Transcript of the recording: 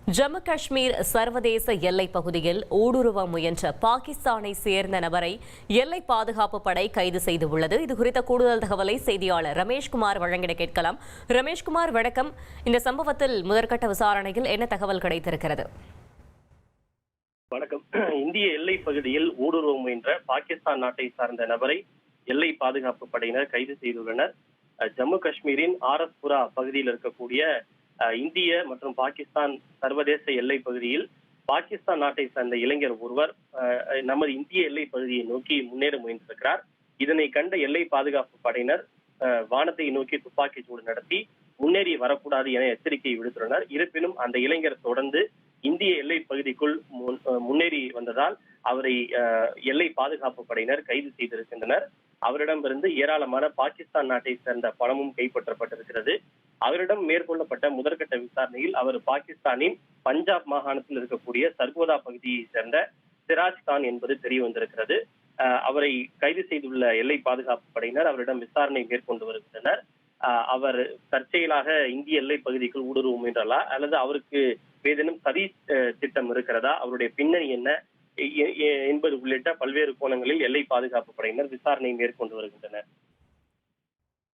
ஜம்மு காஷ்மீர் சர்வதேச எல்லைப் பகுதியில் ஊடுருவ முயன்ற பாகிஸ்தானை சேர்ந்த நபரை எல்லை பாதுகாப்பு படை கைது செய்துள்ளது. இதுகுறித்த கூடுதல் தகவலை செய்தியாளர் ரமேஷ்குமார் வழங்கிட கேட்கலாம். ரமேஷ்குமார், வணக்கம். இந்த சம்பவத்தில் முதற்கட்ட விசாரணையில் என்ன தகவல் கிடைத்திருக்கிறது? வணக்கம். இந்திய எல்லை பகுதியில் ஊடுருவ முயன்ற பாகிஸ்தான் நாட்டை சார்ந்த நபரை எல்லை பாதுகாப்பு படையினர் கைது செய்துள்ளனர். ஜம்மு காஷ்மீரின் ஆரஸ்புரா பகுதியில் இருக்கக்கூடிய இந்திய மற்றும் பாகிஸ்தான் சர்வதேச எல்லை பகுதியில் பாகிஸ்தான் நாட்டை சார்ந்த இளைஞர் ஒருவர் நமது இந்திய எல்லை பகுதியை நோக்கி முன்னேற முயன்றிருக்கிறார். இதனை கண்ட எல்லை பாதுகாப்பு படையினர் வானத்தை நோக்கி துப்பாக்கி சூடு நடத்தி முன்னேறி வரக்கூடாது என எச்சரிக்கை விடுத்துள்ளனர். இருப்பினும் அந்த இளைஞர் தொடர்ந்து இந்திய எல்லை பகுதிக்குள் முன்னேறி வந்ததால் அவரை எல்லை பாதுகாப்பு படையினர் கைது செய்திருக்கின்றனர். அவரிடமிருந்து ஏராளமான பாகிஸ்தான் நாட்டை சேர்ந்த பணமும் கைப்பற்றப்பட்டிருக்கிறது. அவரிடம் மேற்கொள்ளப்பட்ட முதற்கட்ட விசாரணையில் அவர் பாகிஸ்தானின் பஞ்சாப் மாகாணத்தில் இருக்கக்கூடிய சர்கோதா பகுதியை சேர்ந்த சிராஜ் கான் என்பது தெரிய வந்திருக்கிறது. அவரை கைது செய்துள்ள எல்லை பாதுகாப்பு படையினர் அவரிடம் விசாரணை மேற்கொண்டு வருகின்றனர். அவர் தற்செயலாக இந்திய எல்லை பகுதிக்குள் ஊடுருவ முயன்றலா அல்லது அவருக்கு ஏதேனும் சதி திட்டம் இருக்கிறதா, அவருடைய பின்னணி என்ன என்பது உள்ளிட்ட பல்வேறு கோணங்களில் எல்லை பாதுகாப்பு படையினர் விசாரணை மேற்கொண்டு வருகின்றனர்.